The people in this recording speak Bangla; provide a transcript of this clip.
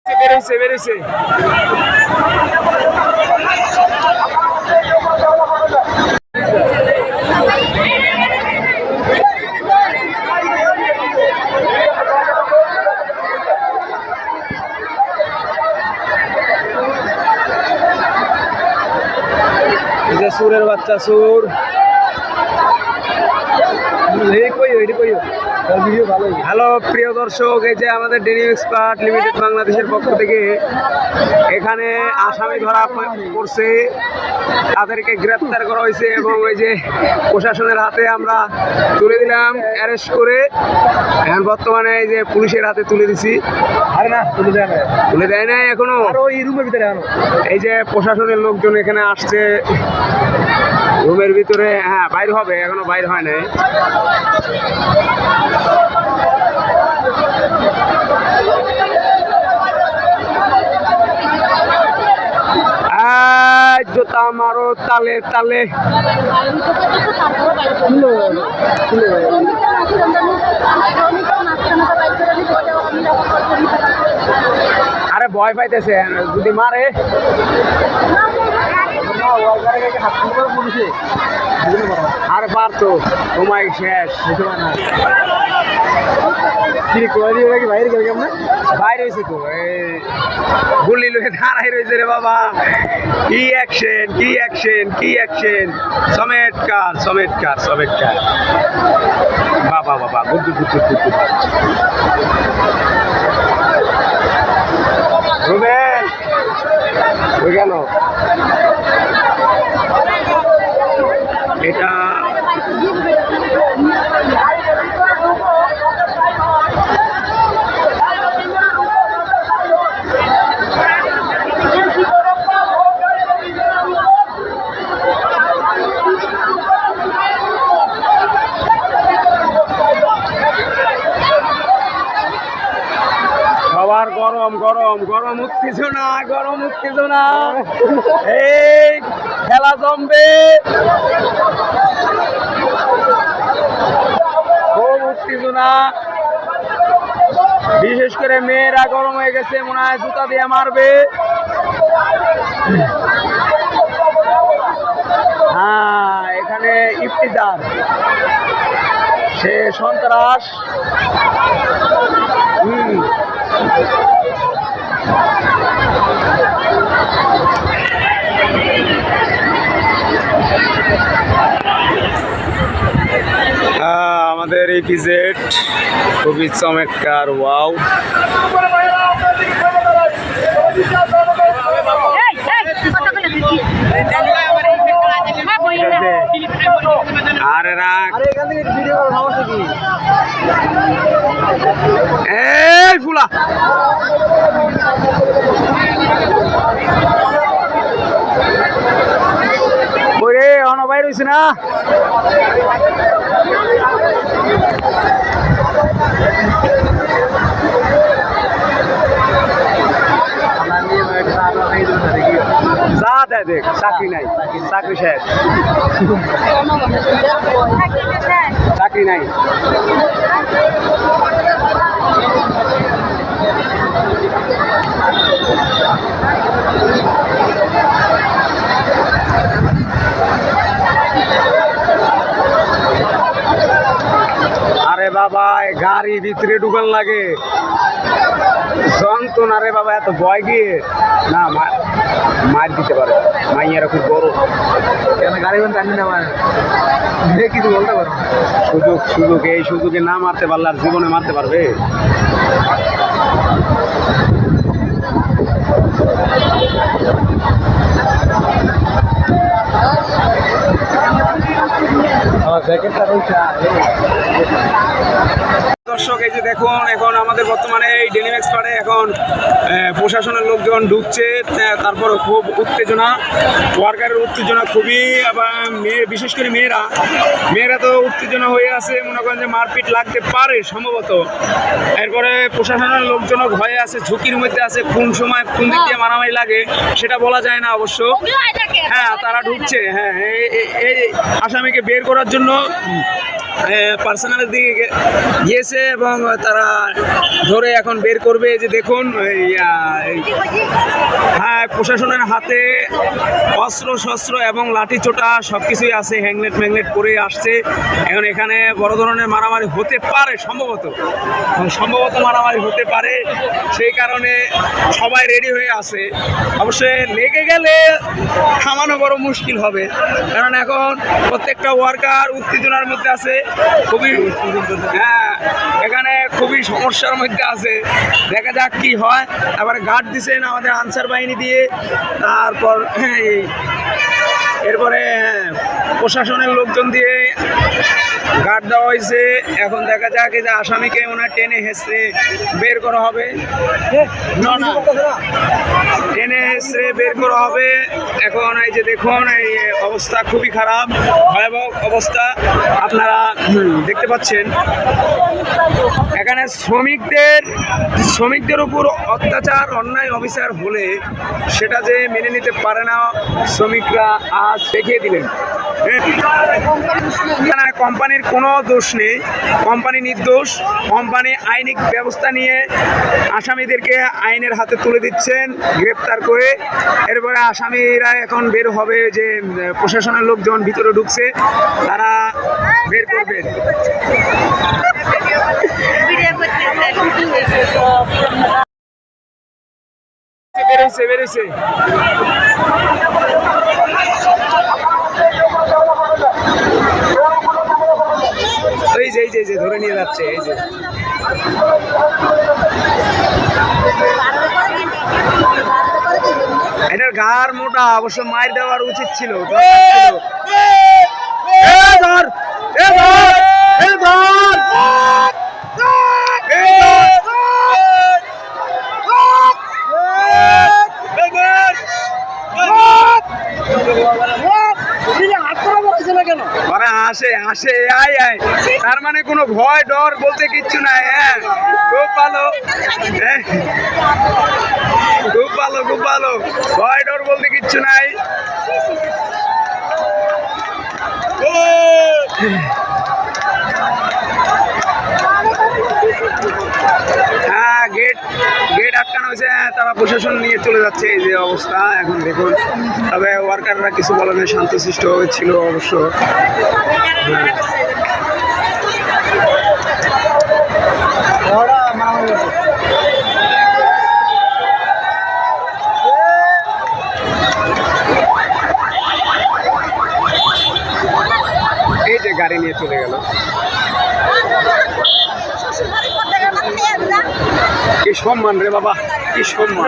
বেড়েছে সুরের বাচ্চা সুর হ্যালো প্রিয় দর্শক, এই যে আমাদের ডেনিম এক্সপার্ট লিমিটেড বাংলাদেশের পক্ষ থেকে এখানে আসামি ধরা পড়ছে, তাদেরকে গ্রেপ্তার করা হয়েছে এবং ওই যে প্রশাসনের হাতে আমরা তুলে দিলাম অ্যারেস্ট করে। এখন বর্তমানে এই যে পুলিশের হাতে তুলে দিছি। আরে না, তুলে দেয় নাই এখনো, এই রুমের ভিতরে এই যে প্রশাসনের লোকজন এখানে আসছে রুমের ভিতরে। হ্যাঁ, বাইর হবে, এখনো বাইর হয় নাই। জোতা মারো তালে তালে। আরে ভয় পাইতেছে, যদি মারে আর পারতো তোমায় শেষ বাইরে হয়েছে তো, গুলি লুয়ে দাঁড়াই রয়েছে রে বাবা। কি অ্যাকশন, কি অ্যাকশন, কি অ্যাকশন! চমৎকার চমৎকার চমৎকার, বাবা বাবা, good good good good. Rubel হয়ে গেল এটা। সবার গরম গরম গরম উত্তেজনা, গরম উত্তেজনা, এই খেলা জমবে, খুব উত্তেজনা। বিশেষ করে মেয়েরা গরম হয়ে গেছে, মনে হয় জুতা দিয়ে মারবে। হ্যাঁ, এখানে ইফতিজার, সে সন্ত্রাস। আমাদের এই পিজেট খুবই চমৎকার, ওয়াও। আরে রাখ, এই ফুলা ওরে অনবাই রয়েছে না। যা দেয় দেখ, চাকরি নাই, চাকরি শেষ, চাকরি নাই। আরে বাবা, গাড়ি ভিতরে ঢুকান লাগে, যন্ত্রণা রে বাবা। এত ভয় গিয়ে না, মার দিতে পারে, মাইয়ারা খুব বড়। গাড়ি জানি না, কিছু বলতে পারো। সুযোগ সুযোগ, এই সুযোগে না মারতে পারলে আর জীবনে মারতে পারবে? দর্শক, এই যে দেখুন, এখন আমাদের বর্তমানে এই ডেনিম এক্সপার্টে এখন প্রশাসনের লোকজন ঢুকছে, তারপর খুব উত্তেজনা, ওয়ার্কারের উত্তেজনা খুবই। আবার বিশেষ করে মেয়েরা তো উত্তেজনা হয়ে আছে, মনে করেন যে মারপিট লাগতে পারে সম্ভবত। এরপরে প্রশাসনের লোকজনও ভয়ে আছে, ঝুঁকির মধ্যে আছে, কোন সময় কোন দিক দিয়ে মারামারি লাগে সেটা বলা যায় না অবশ্য। হ্যাঁ, তারা ঢুকছে, হ্যাঁ, এই আসামিকে বের করার জন্য পার্সোনালের দিকে গিয়েছে এবং তারা ধরে এখন বের করবে। এই যে দেখুন হ্যাঁ, প্রশাসনের হাতে অস্ত্র শস্ত্র এবং লাঠি চোটা সব কিছুই আছে, হ্যাংলেট ম্যাংলেট করে আসছে। এখন এখানে বড় ধরনের মারামারি হতে পারে, সম্ভবত মারামারি হতে পারে, সেই কারণে সবাই রেডি হয়ে আছে। অবশ্যই লেগে গেলে থামানো বড় মুশকিল হবে, কারণ এখন প্রত্যেকটা ওয়ার্কার উত্তেজনার মধ্যে আছে, খুবই হ্যাঁ এখানে খুবই সমস্যার মধ্যে আছে। দেখা যাক কি হয়। আবার গার্ড দিচ্ছেন আমাদের আনসার বাহিনী দিয়ে, তারপর এরপরে প্রশাসনের লোকজন দিয়ে গার্ড দেওয়া হয়েছে। এখন দেখা যাক এই যে আসামিকে ওনার টেনে হেসড়ে বের করা হবে, টেনে হেসড়ে বের করা হবে। এখন এই যে দেখুন এই অবস্থা খুবই খারাপ, ভয়াবহ অবস্থা আপনারা দেখতে পাচ্ছেন। এখানে শ্রমিকদের উপর অত্যাচার অন্যায় অবিচার হলে সেটা যে মেনে নিতে পারে না শ্রমিকরা, আজ দেখিয়ে দিলেন। কোম্পানির কোনো দোষ নেই, কোম্পানি নির্দোষ। কোম্পানি আইনিক ব্যবস্থা নিয়ে আসামিদেরকে আইনের হাতে তুলে দিচ্ছেন গ্রেপ্তার করে। এরপরে আসামিরা এখন বের হবে, যে প্রশাসনের লোকজন ভিতরে ঢুকছে তারা বের করবেন। বেরোইছে এই যে ধরে নিয়ে যাচ্ছে। এই যে এটার ঘাড় মোটা, অবশ্য মার দেওয়ার উচিত ছিল। আসে তার মানে কোনো ভয় ডর বলতে কিচ্ছু নাই। হ্যাঁ, খুব ভালো, খুব ভালো, ভয় ডর বলতে কিচ্ছু নাই। হ্যাঁ, গেট আটকানো হয়েছে, তারা প্রশাসন নিয়ে চলে যাচ্ছে। এই যে অবস্থা এখন দেখুন। তবে ওয়ার্কাররা কিছু বলেন, শান্তশিষ্ট ছিল অবশ্য। এই যে গাড়ি নিয়ে চলে গেল। কি সম্মান রে বাবা, কি সম্মান।